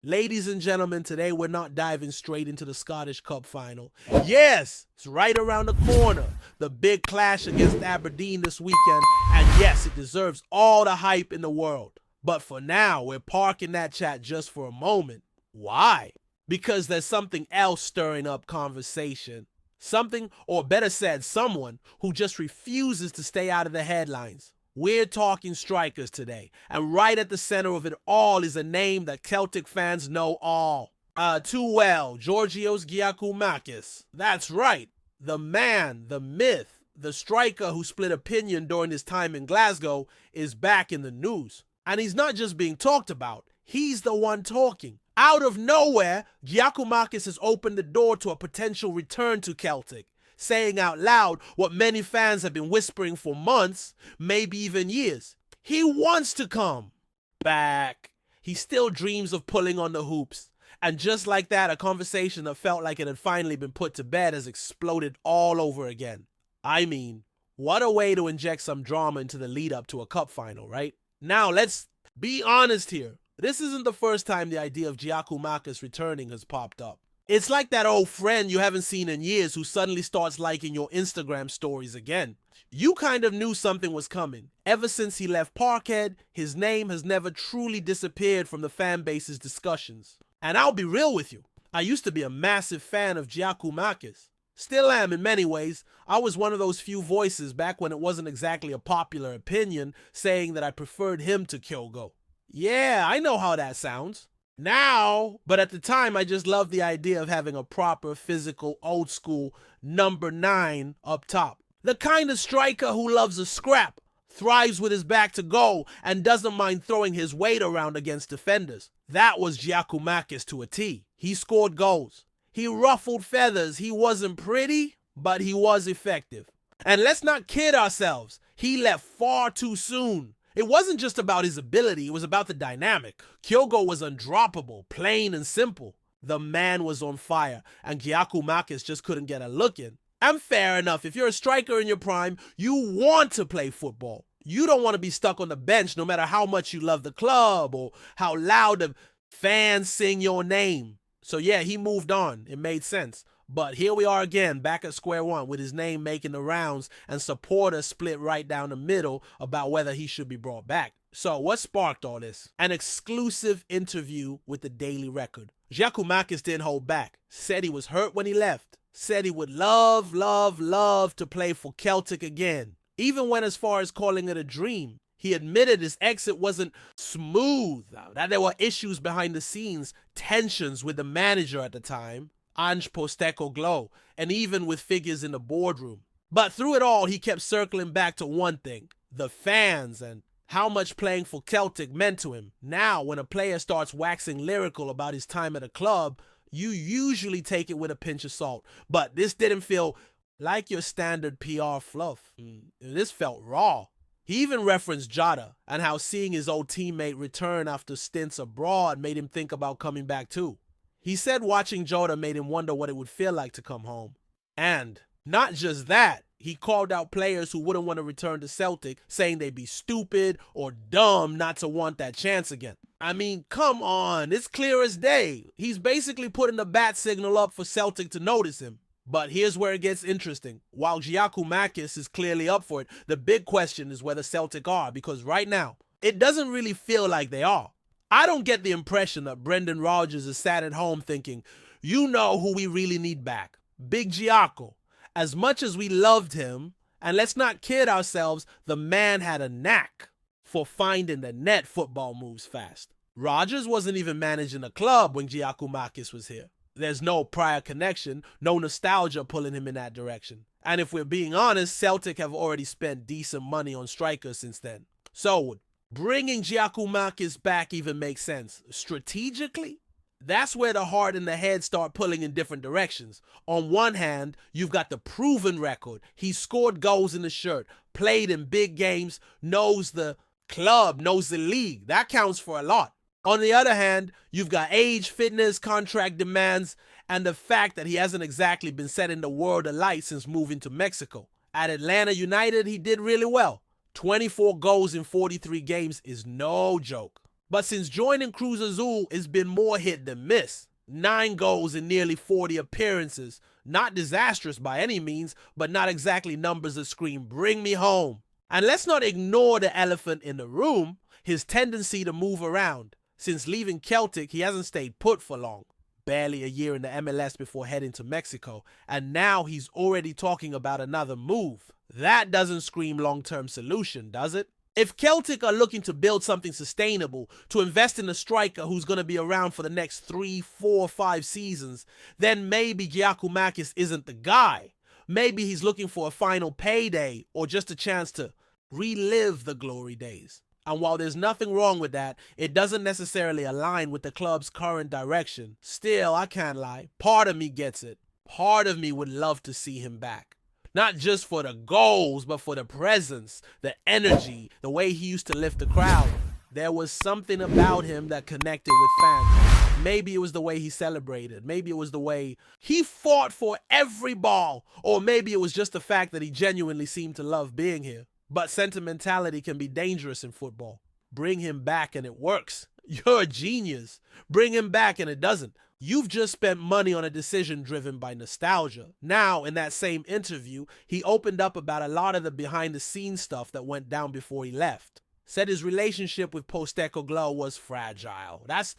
Ladies and gentlemen, today we're not diving straight into the Scottish Cup final. Yes, it's right around the corner. The big clash against Aberdeen this weekend, and yes, it deserves all the hype in the world. But for now, we're parking that chat just for a moment. Why? Because there's something else stirring up conversation. Something, or better said, someone who just refuses to stay out of the headlines. We're talking strikers today, and right at the center of it all is a name that Celtic fans know all. Too well, Georgios Jaku Makis. That's right, the man, the myth, the striker who split opinion during his time in Glasgow is back in the news. And he's not just being talked about, he's the one talking. Out of nowhere, Jaku Makis has opened the door to a potential return to Celtic, saying out loud what many fans have been whispering for months, maybe even years. He wants to come back. He still dreams of pulling on the hoops. And just like that, a conversation that felt like it had finally been put to bed has exploded all over again. I mean, what a way to inject some drama into the lead up to a cup final, right? Now, let's be honest here. This isn't the first time the idea of Jaku Makis returning has popped up. It's like that old friend you haven't seen in years who suddenly starts liking your Instagram stories again. You kind of knew something was coming. Ever since he left Parkhead, his name has never truly disappeared from the fan base's discussions. And I'll be real with you, I used to be a massive fan of Jaku Makis. Still am in many ways. I was one of those few voices back when it wasn't exactly a popular opinion saying that I preferred him to Kyogo. Yeah, I know how that sounds. Now, but at the time I just loved the idea of having a proper, physical, old school number 9 up top. The kind of striker who loves a scrap, thrives with his back to goal, and doesn't mind throwing his weight around against defenders. That was Jaku Makis to a T. He scored goals. He ruffled feathers. He wasn't pretty, but he was effective. And let's not kid ourselves. He left far too soon. It wasn't just about his ability, it was about the dynamic. Kyogo was undroppable, plain and simple. The man was on fire, and Jaku Makis just couldn't get a look in. And fair enough, if you're a striker in your prime, you want to play football. You don't want to be stuck on the bench no matter how much you love the club or how loud the fans sing your name. So yeah, he moved on. It made sense. But here we are again, back at square one, with his name making the rounds and supporters split right down the middle about whether he should be brought back. So what sparked all this? An exclusive interview with the Daily Record. Jaku Makis didn't hold back. Said he was hurt when he left. Said he would love to play for Celtic again. Even went as far as calling it a dream. He admitted his exit wasn't smooth, that there were issues behind the scenes, tensions with the manager at the time, Ange Postecoglou, and even with figures in the boardroom. But through it all, he kept circling back to one thing, the fans and how much playing for Celtic meant to him. Now, when a player starts waxing lyrical about his time at a club, you usually take it with a pinch of salt. But this didn't feel like your standard PR fluff. This felt raw. He even referenced Jota and how seeing his old teammate return after stints abroad made him think about coming back too. He said watching Jota made him wonder what it would feel like to come home. And not just that, he called out players who wouldn't want to return to Celtic, saying they'd be stupid or dumb not to want that chance again. I mean, come on, it's clear as day. He's basically putting the bat signal up for Celtic to notice him. But here's where it gets interesting. While Jaku Makis is clearly up for it, the big question is whether Celtic are, because right now, it doesn't really feel like they are. I don't get the impression that Brendan Rodgers is sat at home thinking, you know who we really need back, Big Jaku. As much as we loved him, and let's not kid ourselves, the man had a knack for finding the net football moves fast. Rodgers wasn't even managing a club when Jaku Makis was here. There's no prior connection, no nostalgia pulling him in that direction. And if we're being honest, Celtic have already spent decent money on strikers since then. So, bringing Jaku Makis back even makes sense. Strategically, that's where the heart and the head start pulling in different directions. On one hand, you've got the proven record. He scored goals in the shirt, played in big games, knows the club, knows the league. That counts for a lot. On the other hand, you've got age, fitness, contract demands, and the fact that he hasn't exactly been setting the world alight since moving to Mexico. At Atlanta United, he did really well. 24 goals in 43 games is no joke. But since joining Cruz Azul, it's been more hit than miss. 9 goals in nearly 40 appearances. Not disastrous by any means, but not exactly numbers that scream, bring me home. And let's not ignore the elephant in the room, his tendency to move around. Since leaving Celtic, he hasn't stayed put for long. Barely a year in the MLS before heading to Mexico, and now he's already talking about another move. That doesn't scream long-term solution, does it? If Celtic are looking to build something sustainable, to invest in a striker who's going to be around for the next 3, 4, 5 seasons, then maybe Jaku Makis isn't the guy. Maybe he's looking for a final payday or just a chance to relive the glory days. And while there's nothing wrong with that, it doesn't necessarily align with the club's current direction. Still, I can't lie, part of me gets it. Part of me would love to see him back. Not just for the goals, but for the presence, the energy, the way he used to lift the crowd. There was something about him that connected with fans. Maybe it was the way he celebrated. Maybe it was the way he fought for every ball. Or maybe it was just the fact that he genuinely seemed to love being here. But sentimentality can be dangerous in football. Bring him back and it works. You're a genius. Bring him back and it doesn't. You've just spent money on a decision driven by nostalgia. Now, in that same interview, he opened up about a lot of the behind-the-scenes stuff that went down before he left. Said his relationship with Postecoglou was fragile. That's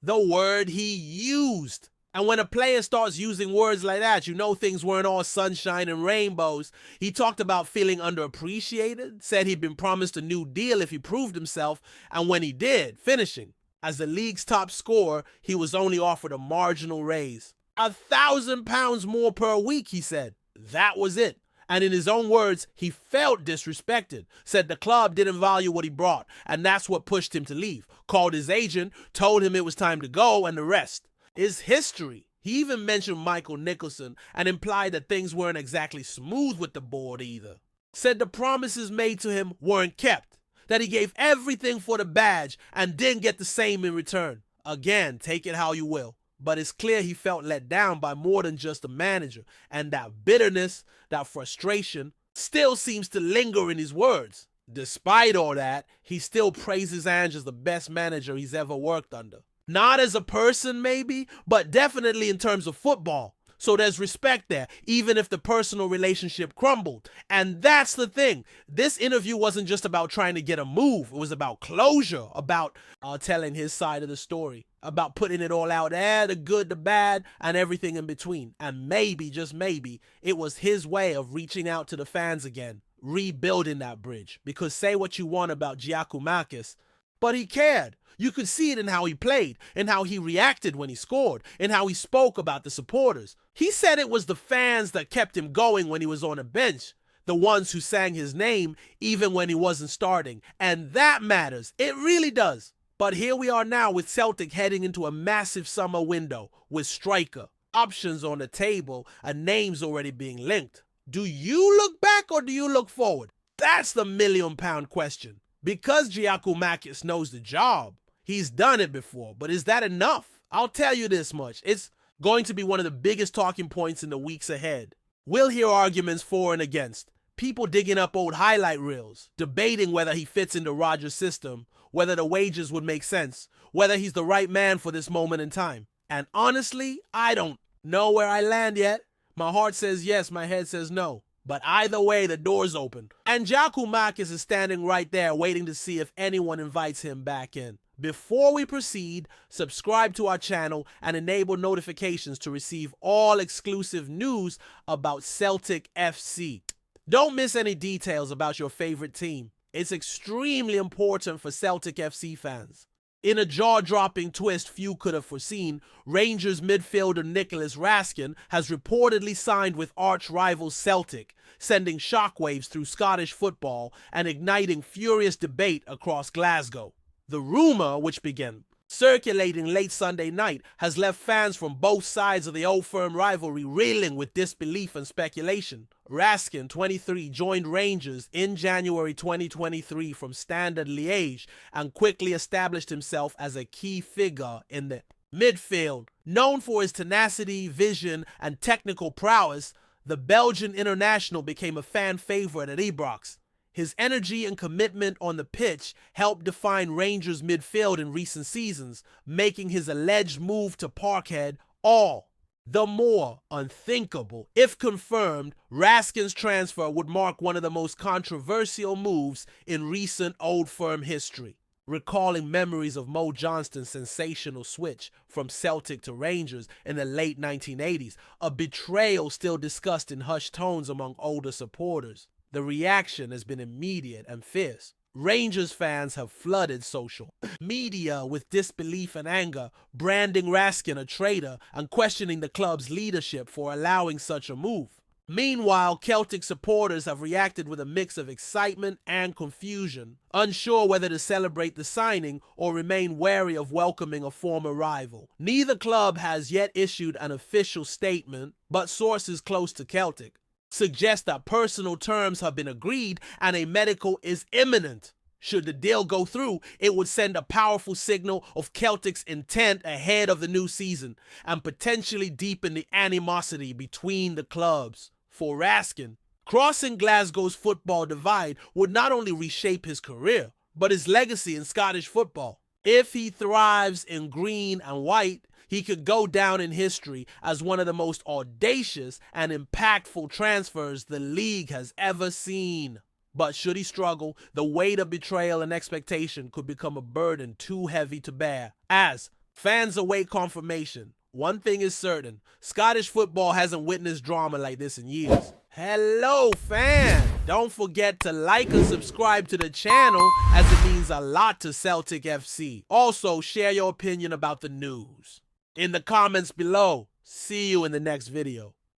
the word he used. And when a player starts using words like that, you know things weren't all sunshine and rainbows. He talked about feeling underappreciated, said he'd been promised a new deal if he proved himself, and when he did, finishing. As the league's top scorer, he was only offered a marginal raise. £1,000 more per week, he said. That was it. And in his own words, he felt disrespected, said the club didn't value what he brought, and that's what pushed him to leave. Called his agent, told him it was time to go, and the rest is history. He even mentioned Michael Nicholson and implied that things weren't exactly smooth with the board either. Said the promises made to him weren't kept, that he gave everything for the badge and didn't get the same in return. Again, take it how you will. But it's clear he felt let down by more than just the manager, and that bitterness, that frustration, still seems to linger in his words. Despite all that, he still praises Ange as the best manager he's ever worked under. Not as a person maybe, but definitely in terms of football. So there's respect there, even if the personal relationship crumbled. And that's the thing. This interview wasn't just about trying to get a move. It was about closure, about telling his side of the story, about putting it all out there, the good, the bad, and everything in between. And maybe, just maybe, it was his way of reaching out to the fans again, rebuilding that bridge. Because say what you want about Jaku Makis, but he cared. You could see it in how he played, in how he reacted when he scored, in how he spoke about the supporters. He said it was the fans that kept him going when he was on the bench, the ones who sang his name even when he wasn't starting. And that matters. It really does. But here we are now with Celtic heading into a massive summer window with striker, options on the table, and names already being linked. Do you look back or do you look forward? That's the million-pound question. Because Jaku Makis knows the job, he's done it before, but is that enough? I'll tell you this much. It's going to be one of the biggest talking points in the weeks ahead. We'll hear arguments for and against. People digging up old highlight reels, debating whether he fits into Rodgers' system, whether the wages would make sense, whether he's the right man for this moment in time. And honestly, I don't know where I land yet. My heart says yes, my head says no. But either way, the door's open. And Jaku Makis is standing right there waiting to see if anyone invites him back in. Before we proceed, subscribe to our channel and enable notifications to receive all exclusive news about Celtic FC. Don't miss any details about your favorite team. It's extremely important for Celtic FC fans. In a jaw-dropping twist few could have foreseen, Rangers midfielder Nicholas Raskin has reportedly signed with arch-rival Celtic, sending shockwaves through Scottish football and igniting furious debate across Glasgow. The rumor, which began circulating late Sunday night, has left fans from both sides of the Old Firm rivalry reeling with disbelief and speculation. Raskin, 23, joined Rangers in January 2023 from Standard Liège and quickly established himself as a key figure in the midfield. Known for his tenacity, vision, and technical prowess, the Belgian international became a fan favorite at Ibrox. His energy and commitment on the pitch helped define Rangers' midfield in recent seasons, making his alleged move to Parkhead all the more unthinkable. If confirmed, Raskin's transfer would mark one of the most controversial moves in recent Old Firm history. Recalling memories of Mo Johnston's sensational switch from Celtic to Rangers in the late 1980s, a betrayal still discussed in hushed tones among older supporters. The reaction has been immediate and fierce. Rangers fans have flooded social media with disbelief and anger, branding Raskin a traitor and questioning the club's leadership for allowing such a move. Meanwhile, Celtic supporters have reacted with a mix of excitement and confusion, unsure whether to celebrate the signing or remain wary of welcoming a former rival. Neither club has yet issued an official statement, but sources close to Celtic suggest that personal terms have been agreed and a medical is imminent. Should the deal go through, it would send a powerful signal of Celtic's intent ahead of the new season and potentially deepen the animosity between the clubs. For Raskin, crossing Glasgow's football divide would not only reshape his career, but his legacy in Scottish football. If he thrives in green and white, he could go down in history as one of the most audacious and impactful transfers the league has ever seen. But should he struggle, the weight of betrayal and expectation could become a burden too heavy to bear. As fans await confirmation, one thing is certain: Scottish football hasn't witnessed drama like this in years. Hello, fan! Don't forget to like and subscribe to the channel, as it means a lot to Celtic FC. Also, share your opinion about the news in the comments below. See you in the next video.